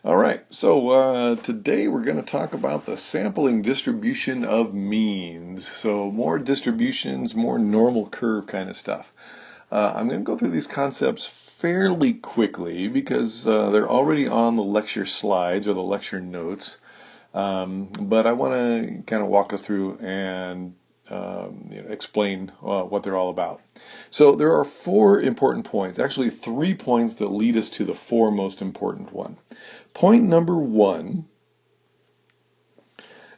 All right, so today we're going to talk about the sampling distribution of means. So more distributions, more normal curve kind of stuff. I'm going to go through these concepts fairly quickly because they're already on the lecture slides or the lecture notes. But I want to kind of walk us through and explain what they're all about. So there are four important points, actually 3 points that lead us to the four most important one. Point number one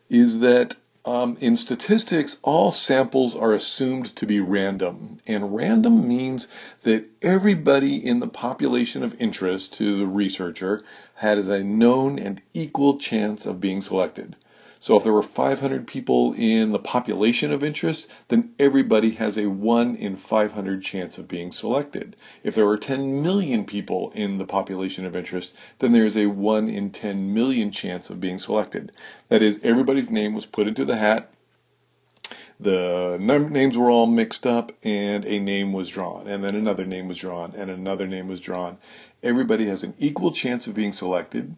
is that in statistics, all samples are assumed to be random. And random means that everybody in the population of interest to the researcher has a known and equal chance of being selected. So if there were 500 people in the population of interest, then everybody has a 1 in 500 chance of being selected. If there were 10 million people in the population of interest, then there's a 1 in 10 million chance of being selected. That is, everybody's name was put into the hat, the names were all mixed up, and a name was drawn, and then another name was drawn, and another name was drawn. Everybody has an equal chance of being selected.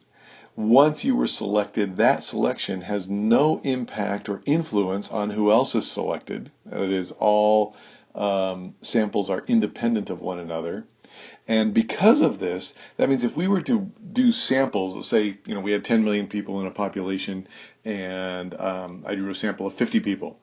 Once you were selected, that selection has no impact or influence on who else is selected. That is, all samples are independent of one another. And because of this, that means if we were to do samples, let's say, we had 10 million people in a population, and I drew a sample of 50 people.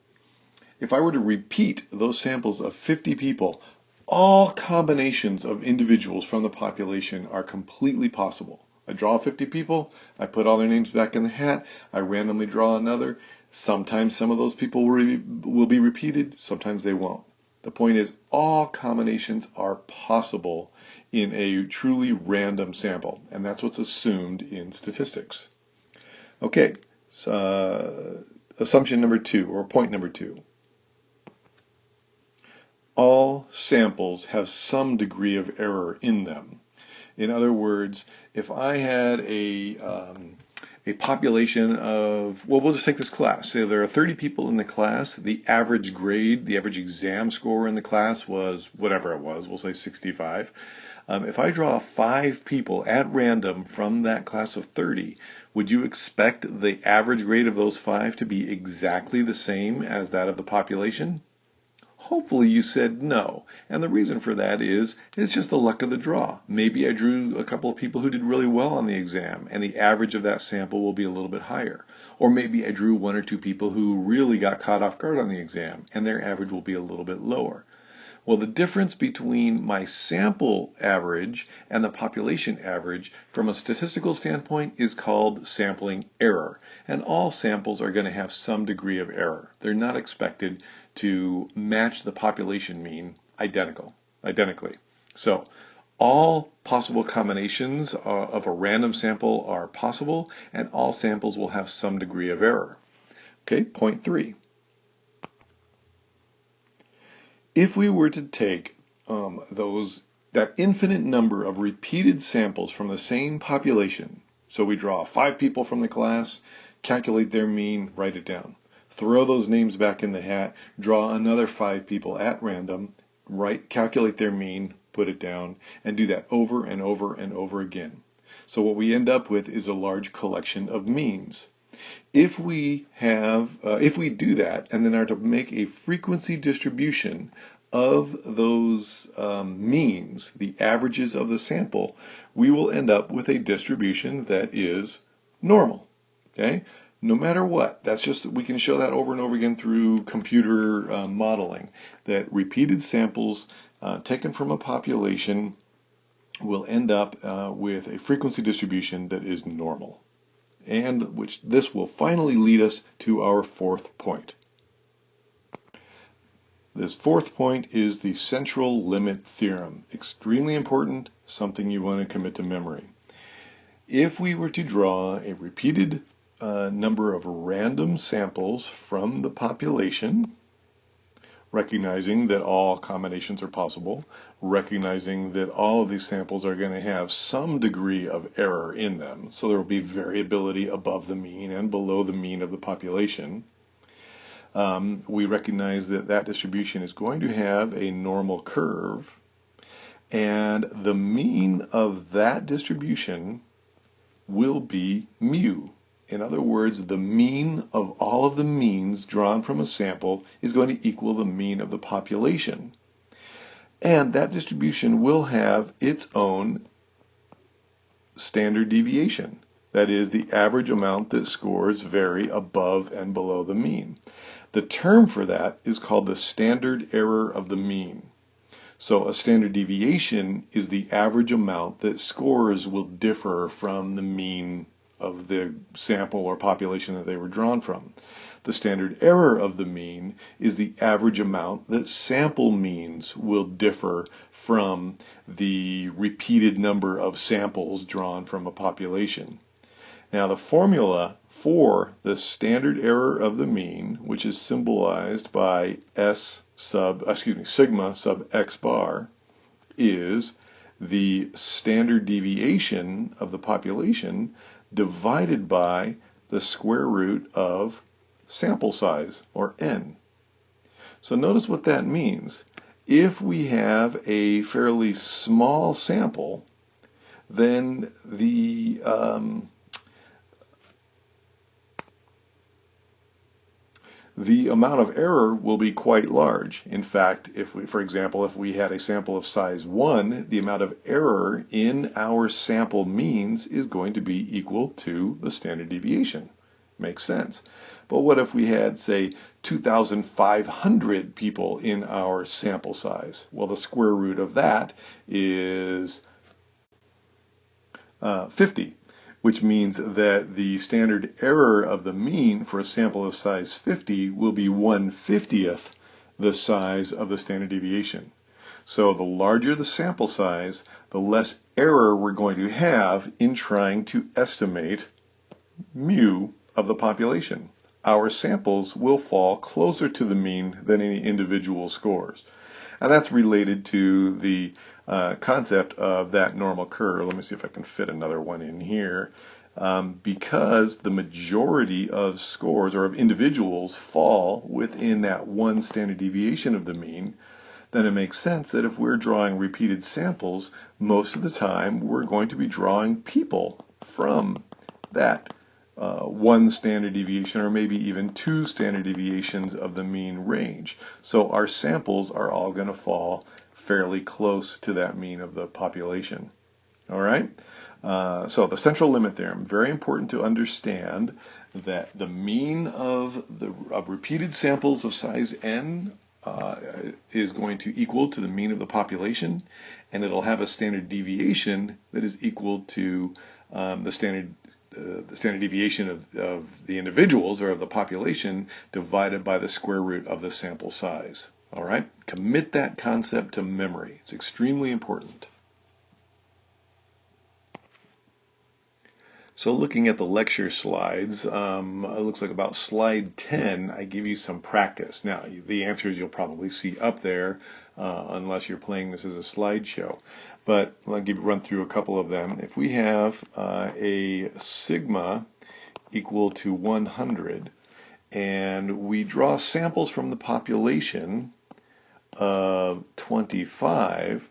If I were to repeat those samples of 50 people, all combinations of individuals from the population are completely possible. I draw 50 people, I put all their names back in the hat, I randomly draw another. Sometimes some of those people will be repeated, sometimes they won't. The point is, all combinations are possible in a truly random sample, and that's what's assumed in statistics. Okay, so, assumption number two, or point number two. All samples have some degree of error in them. In other words, if I had a population of, well, we'll just take this class. Say there are 30 people in the class. The average grade, the average exam score in the class was whatever it was. We'll say 65. If I draw 5 people at random from that class of 30, would you expect the average grade of those 5 to be exactly the same as that of the population? Hopefully you said no, and the reason for that is it's just the luck of the draw. Maybe I drew a couple of people who did really well on the exam, and the average of that sample will be a little bit higher. Or maybe I drew 1 or 2 people who really got caught off guard on the exam, and their average will be a little bit lower. Well, the difference between my sample average and the population average from a statistical standpoint is called sampling error. And all samples are going to have some degree of error. They're not expected to match the population mean identically. So all possible combinations of a random sample are possible, and all samples will have some degree of error. Okay, point 3. If we were to take that infinite number of repeated samples from the same population, so we draw 5 people from the class, calculate their mean, write it down. Throw those names back in the hat, draw another 5 people at random, calculate their mean, put it down, and do that over and over and over again. So what we end up with is a large collection of means. If we do that and then are to make a frequency distribution of those means, the averages of the sample, we will end up with a distribution that is normal. Okay? No matter what. That's just, we can show that over and over again through computer modeling, that repeated samples taken from a population will end up with a frequency distribution that is normal. And which this will finally lead us to our fourth point. This fourth point is the central limit theorem. Extremely important, something you want to commit to memory. If we were to draw a repeated number of random samples from the population, recognizing that all combinations are possible, recognizing that all of these samples are going to have some degree of error in them, so there will be variability above the mean and below the mean of the population. We recognize that that distribution is going to have a normal curve, and the mean of that distribution will be mu. In other words, the mean of all of the means drawn from a sample is going to equal the mean of the population. And that distribution will have its own standard deviation. That is, the average amount that scores vary above and below the mean. The term for that is called the standard error of the mean. So a standard deviation is the average amount that scores will differ from the mean of the sample or population that they were drawn from. The standard error of the mean is the average amount that sample means will differ from the repeated number of samples drawn from a population. Now the formula for the standard error of the mean, which is symbolized by sigma sub x bar, is the standard deviation of the population divided by the square root of sample size, or n. So notice what that means. If we have a fairly small sample, then the amount of error will be quite large. In fact, for example, if we had a sample of size 1, the amount of error in our sample means is going to be equal to the standard deviation. Makes sense. But what if we had, say, 2,500 people in our sample size? Well, the square root of that is 50. Which means that the standard error of the mean for a sample of size 50 will be 1/50th the size of the standard deviation. So the larger the sample size, the less error we're going to have in trying to estimate mu of the population. Our samples will fall closer to the mean than any individual scores. And that's related to the concept of that normal curve. Let me see if I can fit another one in here. Because the majority of scores or of individuals fall within that one standard deviation of the mean, then it makes sense that if we're drawing repeated samples, most of the time we're going to be drawing people from that one standard deviation, or maybe even two standard deviations of the mean range. So our samples are all going to fall fairly close to that mean of the population. All right? So the central limit theorem, very important to understand that the mean of repeated samples of size n is going to equal to the mean of the population, and it'll have a standard deviation that is equal to the standard deviation of the individuals or of the population divided by the square root of the sample size. All right? Commit that concept to memory. It's extremely important. So looking at the lecture slides, it looks like about slide 10, I give you some practice. Now, the answers you'll probably see up there, unless you're playing this as a slideshow. But I'll run through a couple of them. If we have a sigma equal to 100, and we draw samples from the population of 25,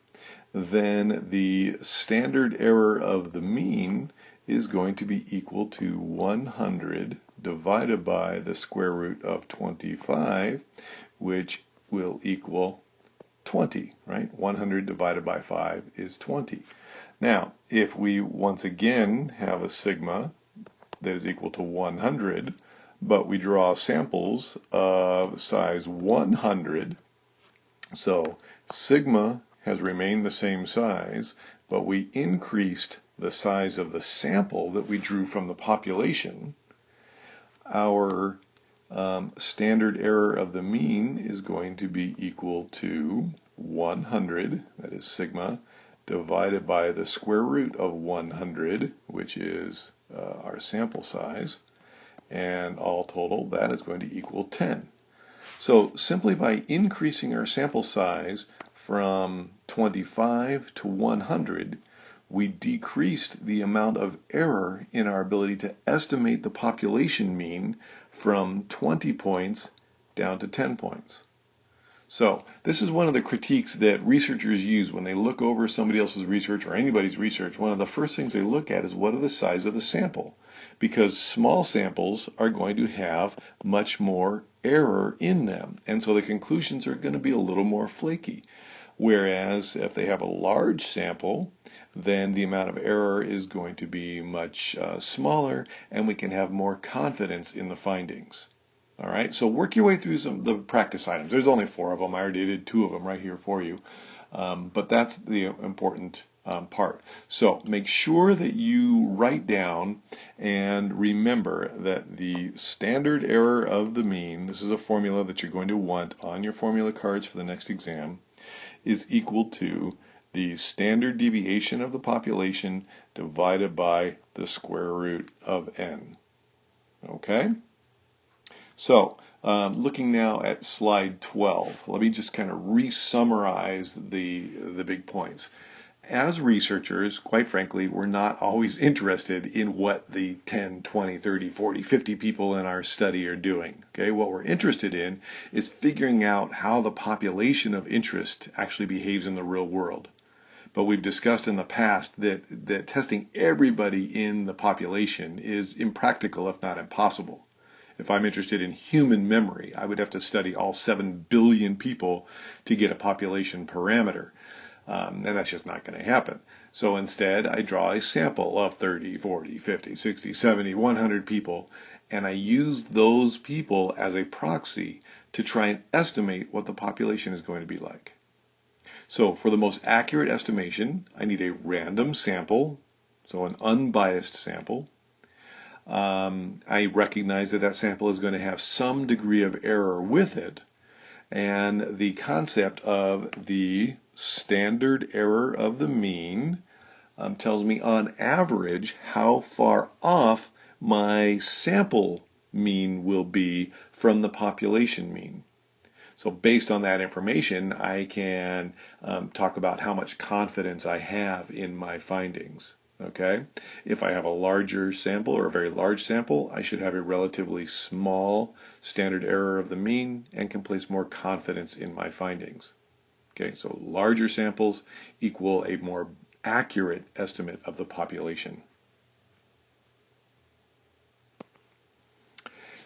then the standard error of the mean is going to be equal to 100 divided by the square root of 25, which will equal 20, right? 100 divided by 5 is 20. Now, if we once again have a sigma that is equal to 100, but we draw samples of size 100, so sigma has remained the same size, but we increased the size of the sample that we drew from the population, our standard error of the mean is going to be equal to 100, that is sigma, divided by the square root of 100, which is our sample size, and all total, that is going to equal 10. So simply by increasing our sample size from 25 to 100, we decreased the amount of error in our ability to estimate the population mean from 20 points down to 10 points. So this is one of the critiques that researchers use when they look over somebody else's research or anybody's research. One of the first things they look at is what are the size of the sample, because small samples are going to have much more error in them, and so the conclusions are going to be a little more flaky. Whereas if they have a large sample, then the amount of error is going to be much smaller, and we can have more confidence in the findings. All right, so work your way through the practice items. There's only 4 of them. I already did 2 of them right here for you. But that's the important part. So make sure that you write down and remember that the standard error of the mean, this is a formula that you're going to want on your formula cards for the next exam, is equal to the standard deviation of the population divided by the square root of n. Okay? So, looking now at slide 12, let me just kind of re-summarize the big points. As researchers, quite frankly, we're not always interested in what the 10, 20, 30, 40, 50 people in our study are doing. Okay, what we're interested in is figuring out how the population of interest actually behaves in the real world. But we've discussed in the past that testing everybody in the population is impractical, if not impossible. If I'm interested in human memory, I would have to study all 7 billion people to get a population parameter. And that's just not going to happen. So instead, I draw a sample of 30, 40, 50, 60, 70, 100 people, and I use those people as a proxy to try and estimate what the population is going to be like. So for the most accurate estimation, I need a random sample, so an unbiased sample. I recognize that that sample is going to have some degree of error with it, and the concept of the standard error of the mean tells me on average how far off my sample mean will be from the population mean. So based on that information, I can talk about how much confidence I have in my findings. Okay, if I have a larger sample or a very large sample, I should have a relatively small standard error of the mean and can place more confidence in my findings. Okay, so larger samples equal a more accurate estimate of the population.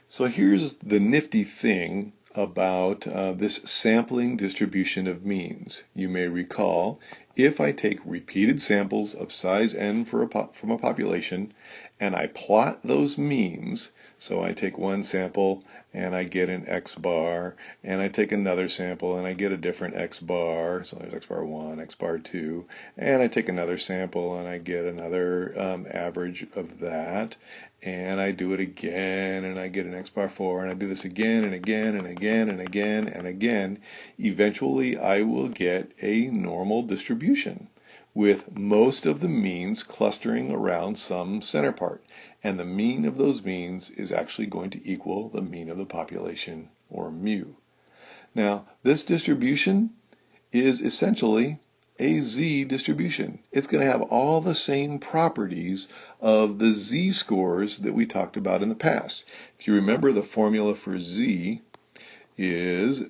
So here's the nifty thing about this sampling distribution of means. You may recall, if I take repeated samples of size n from a population and I plot those means, so I take one sample and I get an x bar, and I take another sample and I get a different x bar, so there's x bar 1, x bar 2, and I take another sample and I get another average of that, and I do it again and I get an x bar 4, and I do this again and again and again and again and again. Eventually I will get a normal distribution with most of the means clustering around some center part, and the mean of those means is actually going to equal the mean of the population, or mu. Now this distribution is essentially a z distribution. It's going to have all the same properties of the z-scores that we talked about in the past. If you remember, the formula for z is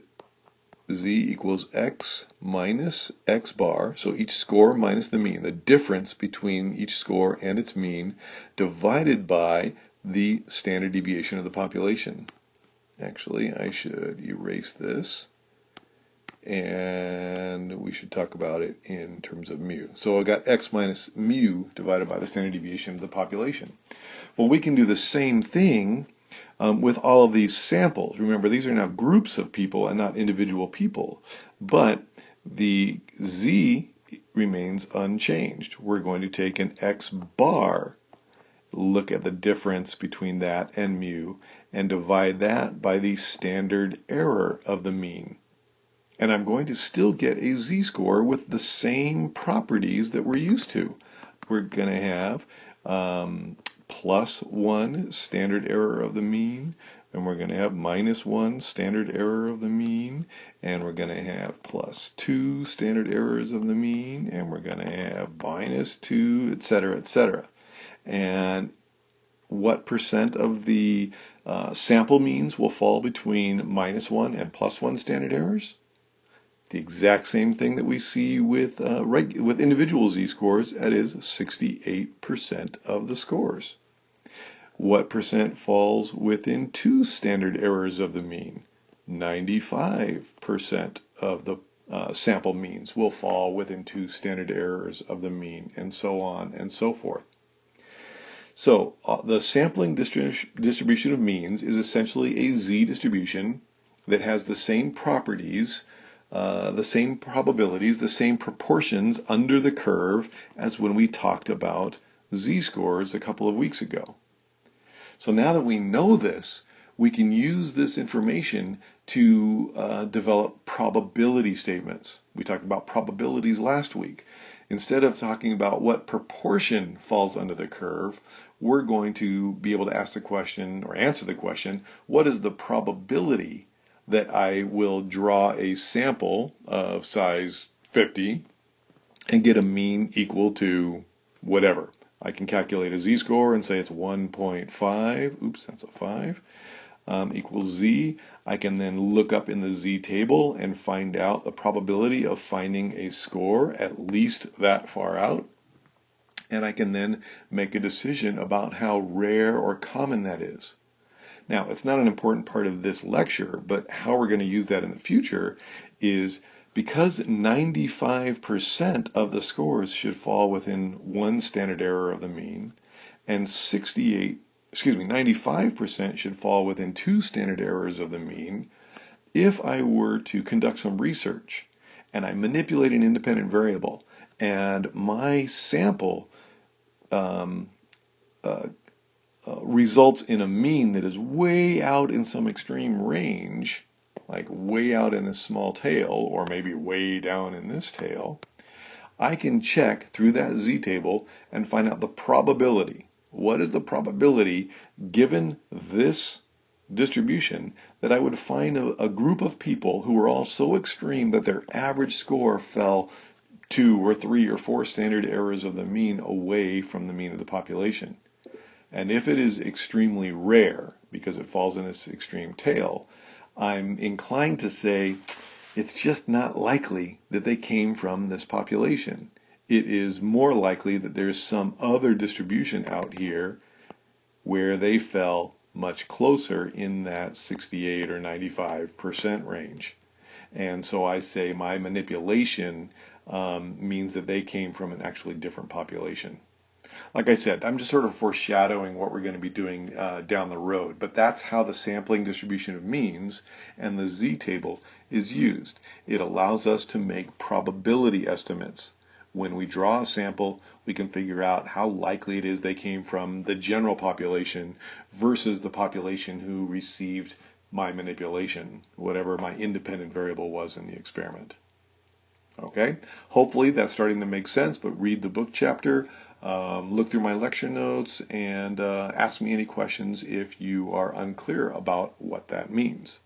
z equals x minus x bar, so each score minus the mean, the difference between each score and its mean, divided by the standard deviation of the population. Actually, I should erase this, and we should talk about it in terms of mu. So I got x minus mu divided by the standard deviation of the population. Well, we can do the same thing with all of these samples. Remember, these are now groups of people and not individual people, but the z remains unchanged. We're going to take an x bar, look at the difference between that and mu, and divide that by the standard error of the mean. And I'm going to still get a z-score with the same properties that we're used to. We're going to have plus 1 standard error of the mean, and we're going to have minus 1 standard error of the mean, and we're going to have plus 2 standard errors of the mean, and we're going to have minus 2, etc., etc. And what percent of the sample means will fall between minus 1 and plus 1 standard errors? The exact same thing that we see with individual z-scores, that is 68% of the scores. What percent falls within 2 standard errors of the mean? 95% of the sample means will fall within 2 standard errors of the mean, and so on and so forth. So the sampling distribution of means is essentially a z-distribution that has the same properties, the same probabilities, the same proportions under the curve as when we talked about z-scores a couple of weeks ago. So now that we know this, we can use this information to develop probability statements. We talked about probabilities last week. Instead of talking about what proportion falls under the curve, we're going to be able to ask the question or answer the question, what is the probability that I will draw a sample of size 50 and get a mean equal to whatever? I can calculate a z-score and say it's 1.5, oops, that's a 5, equals z. I can then look up in the z table and find out the probability of finding a score at least that far out. And I can then make a decision about how rare or common that is. Now, it's not an important part of this lecture, but how we're going to use that in the future is because 95% of the scores should fall within 1 standard error of the mean, and 95% should fall within 2 standard errors of the mean, if I were to conduct some research and I manipulate an independent variable and my sample results in a mean that is way out in some extreme range, like way out in this small tail, or maybe way down in this tail, I can check through that z-table and find out the probability. What is the probability, given this distribution, that I would find a group of people who are all so extreme that their average score fell 2 or 3 or 4 standard errors of the mean away from the mean of the population? And if it is extremely rare, because it falls in this extreme tail, I'm inclined to say it's just not likely that they came from this population. It is more likely that there's some other distribution out here where they fell much closer in that 68 or 95% range. And so I say my manipulation means that they came from an actually different population. Like I said, I'm just sort of foreshadowing what we're going to be doing down the road, but that's how the sampling distribution of means and the z-table is used. It allows us to make probability estimates. When we draw a sample, we can figure out how likely it is they came from the general population versus the population who received my manipulation, whatever my independent variable was in the experiment. Okay, hopefully that's starting to make sense, but read the book chapter, look through my lecture notes, and ask me any questions if you are unclear about what that means.